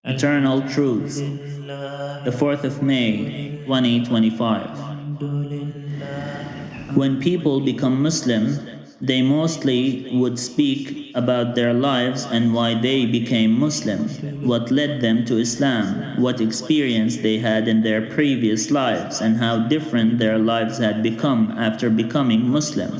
Eternal Truths, the 4th of May, 2025. When people become Muslim, they mostly would speak about their lives and why they became Muslim, what led them to Islam, what experience they had in their previous lives, and how different their lives had become after becoming Muslim.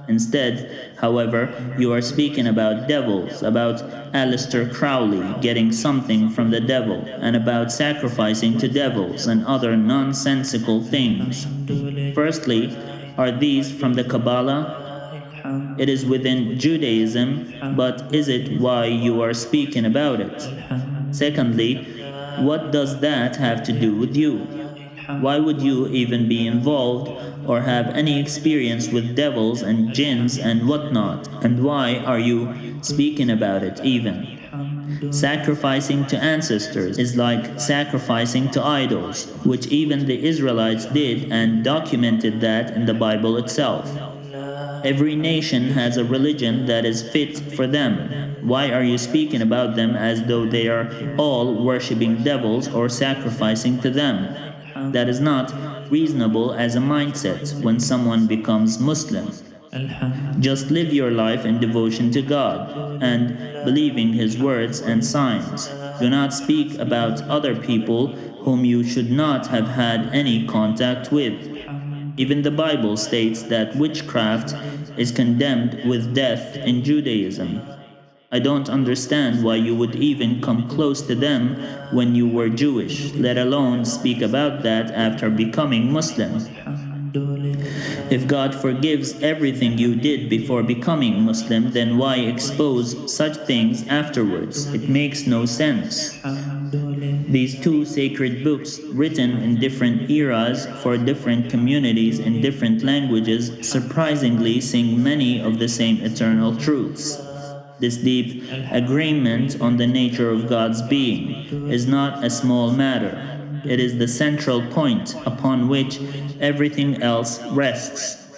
Instead, however, you are speaking about devils, about Aleister Crowley getting something from the devil, and about sacrificing to devils and other nonsensical things. Firstly, are these from the Kabbalah? It is within Judaism, but is it why you are speaking about it? Secondly, what does that have to do with you? Why would you even be involved or have any experience with devils and jinns and whatnot? And why are you speaking about it even? Sacrificing to ancestors is like sacrificing to idols, which even the Israelites did and documented that in the Bible itself. Every nation has a religion that is fit for them. Why are you speaking about them as though they are all worshipping devils or sacrificing to them? That is not reasonable as a mindset when someone becomes Muslim. Just live your life in devotion to God and believing His words and signs. Do not speak about other people whom you should not have had any contact with. Even the Bible states that witchcraft is condemned with death in Judaism. I don't understand why you would even come close to them when you were Jewish, let alone speak about that after becoming Muslim. If God forgives everything you did before becoming Muslim, then why expose such things afterwards? It makes no sense. These two sacred books, written in different eras for different communities in different languages, surprisingly sing many of the same eternal truths. This deep agreement on the nature of God's being is not a small matter. It is the central point upon which everything else rests.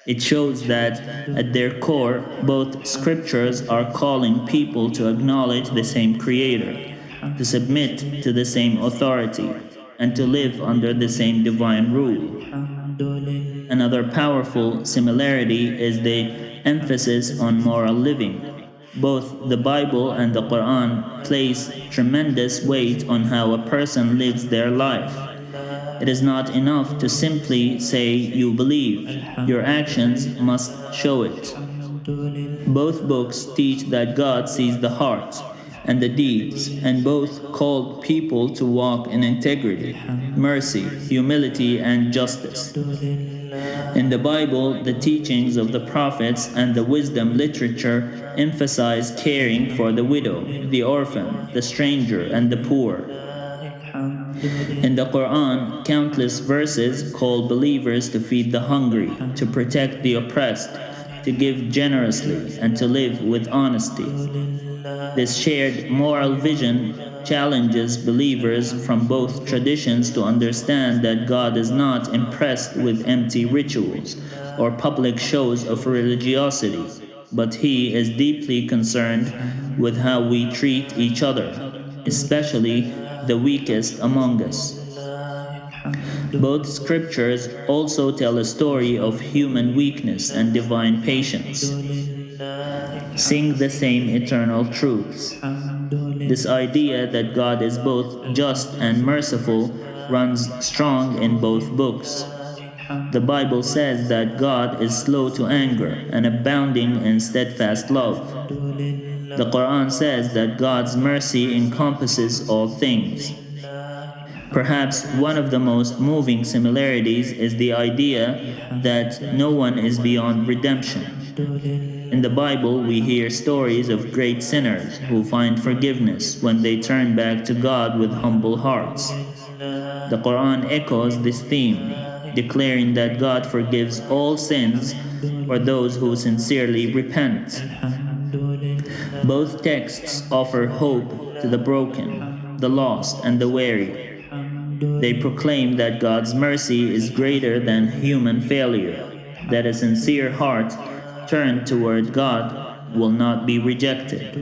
It shows that, at their core, both scriptures are calling people to acknowledge the same Creator, to submit to the same authority, and to live under the same divine rule. Another powerful similarity is the emphasis on moral living. Both the Bible and the Quran place tremendous weight on how a person lives their life. It is not enough to simply say you believe. Your actions must show it. Both books teach that God sees the heart and the deeds, and both called people to walk in integrity, mercy, humility, and justice. In the Bible, the teachings of the prophets and the wisdom literature emphasize caring for the widow, the orphan, the stranger, and the poor. In the Quran, countless verses call believers to feed the hungry, to protect the oppressed, to give generously, and to live with honesty. This shared moral vision challenges believers from both traditions to understand that God is not impressed with empty rituals or public shows of religiosity, but He is deeply concerned with how we treat each other, especially the weakest among us. Both scriptures also tell a story of human weakness and divine patience. Sing the same eternal truths. This idea that God is both just and merciful runs strong in both books. The Bible says that God is slow to anger and abounding in steadfast love. The Quran says that God's mercy encompasses all things. Perhaps one of the most moving similarities is the idea that no one is beyond redemption. In the Bible, we hear stories of great sinners who find forgiveness when they turn back to God with humble hearts. The Quran echoes this theme, declaring that God forgives all sins for those who sincerely repent. Both texts offer hope to the broken, the lost, and the weary. They proclaim that God's mercy is greater than human failure, that a sincere heart turned toward God will not be rejected.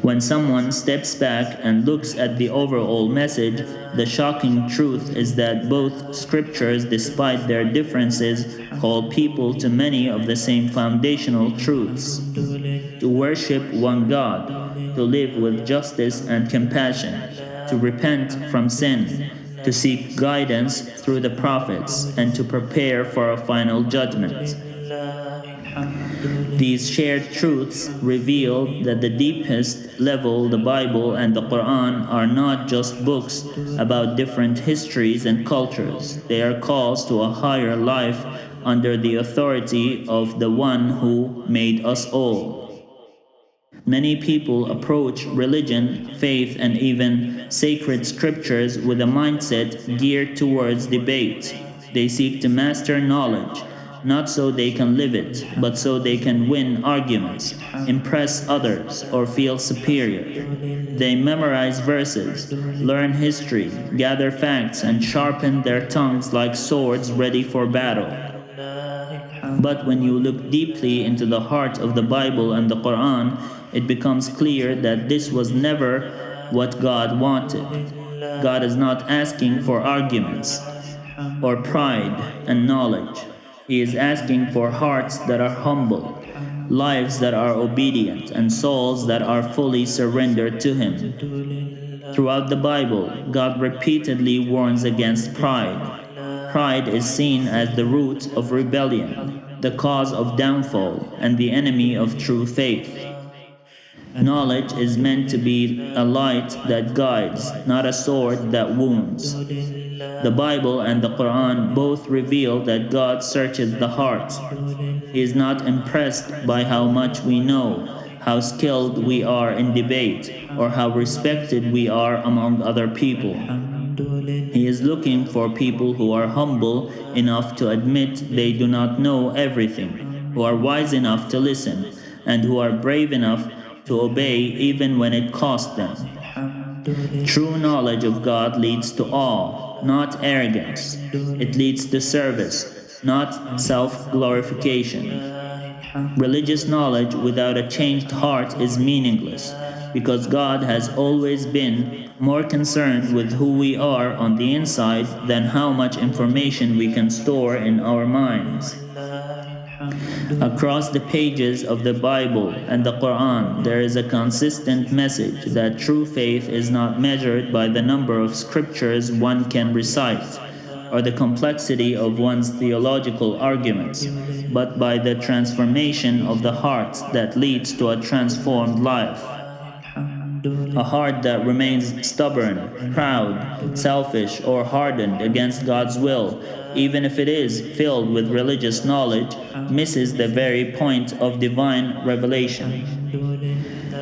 When someone steps back and looks at the overall message, the shocking truth is that both scriptures, despite their differences, call people to many of the same foundational truths: to worship one God, to live with justice and compassion, to repent from sin, to seek guidance through the prophets, and to prepare for a final judgment. These shared truths reveal that the deepest level, the Bible and the Quran, are not just books about different histories and cultures. They are calls to a higher life under the authority of the one who made us all. Many people approach religion, faith, and even sacred scriptures with a mindset geared towards debate. They seek to master knowledge, not so they can live it, but so they can win arguments, impress others, or feel superior. They memorize verses, learn history, gather facts, and sharpen their tongues like swords ready for battle. But when you look deeply into the heart of the Bible and the Quran, it becomes clear that this was never what God wanted. God is not asking for arguments or pride and knowledge. He is asking for hearts that are humble, lives that are obedient, and souls that are fully surrendered to Him. Throughout the Bible, God repeatedly warns against pride. Pride is seen as the root of rebellion, the cause of downfall, and the enemy of true faith. Knowledge is meant to be a light that guides, not a sword that wounds. The Bible and the Quran both reveal that God searches the heart. He is not impressed by how much we know, how skilled we are in debate, or how respected we are among other people. He is looking for people who are humble enough to admit they do not know everything, who are wise enough to listen, and who are brave enough to obey even when it costs them. True knowledge of God leads to awe, not arrogance. It leads to service, not self-glorification. Religious knowledge without a changed heart is meaningless, because God has always been more concerned with who we are on the inside than how much information we can store in our minds. Across the pages of the Bible and the Quran, there is a consistent message that true faith is not measured by the number of scriptures one can recite or the complexity of one's theological arguments, but by the transformation of the heart that leads to a transformed life. A heart that remains stubborn, proud, selfish, or hardened against God's will, even if it is filled with religious knowledge, misses the very point of divine revelation.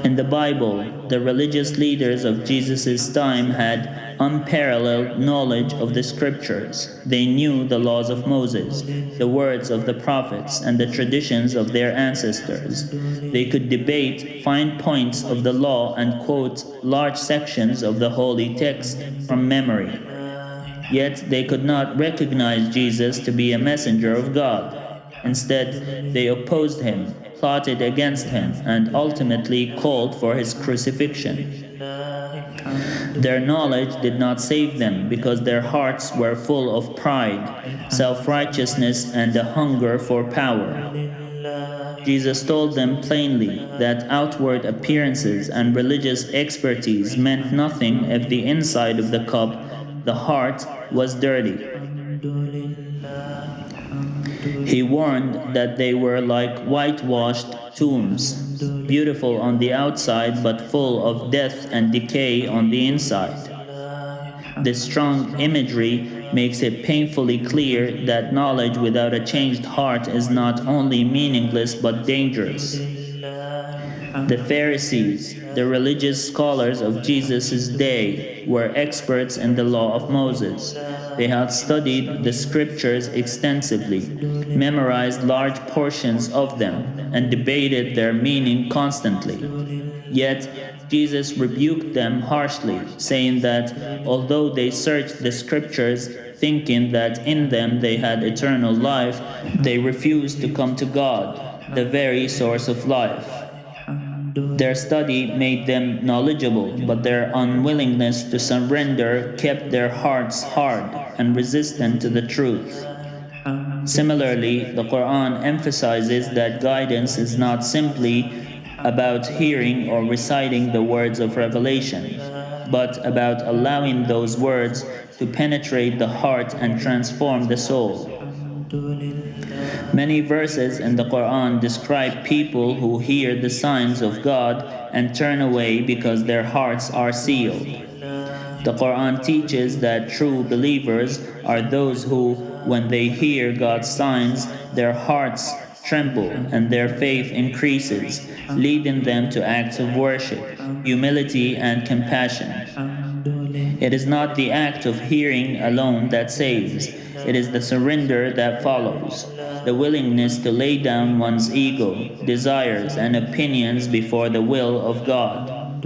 In the Bible, the religious leaders of Jesus' time had unparalleled knowledge of the scriptures. They knew the laws of Moses, the words of the prophets, and the traditions of their ancestors. They could debate fine points of the law and quote large sections of the holy text from memory. Yet they could not recognize Jesus to be a messenger of God. Instead, they opposed him, plotted against him, and ultimately called for his crucifixion. Their knowledge did not save them because their hearts were full of pride, self-righteousness, and a hunger for power. Jesus told them plainly that outward appearances and religious expertise meant nothing if the inside of the cup, the heart, was dirty. He warned that they were like whitewashed tombs, beautiful on the outside but full of death and decay on the inside. This strong imagery makes it painfully clear that knowledge without a changed heart is not only meaningless but dangerous. The Pharisees, the religious scholars of Jesus' day, were experts in the law of Moses. They had studied the scriptures extensively, memorized large portions of them, and debated their meaning constantly. Yet, Jesus rebuked them harshly, saying that although they searched the scriptures thinking that in them they had eternal life, they refused to come to God, the very source of life. Their study made them knowledgeable, but their unwillingness to surrender kept their hearts hard and resistant to the truth. Similarly, the Quran emphasizes that guidance is not simply about hearing or reciting the words of revelation, but about allowing those words to penetrate the heart and transform the soul. Many verses in the Quran describe people who hear the signs of God and turn away because their hearts are sealed. The Quran teaches that true believers are those who, when they hear God's signs, their hearts tremble and their faith increases, leading them to acts of worship, humility, and compassion. It is not the act of hearing alone that saves, it is the surrender that follows, the willingness to lay down one's ego, desires, and opinions before the will of God.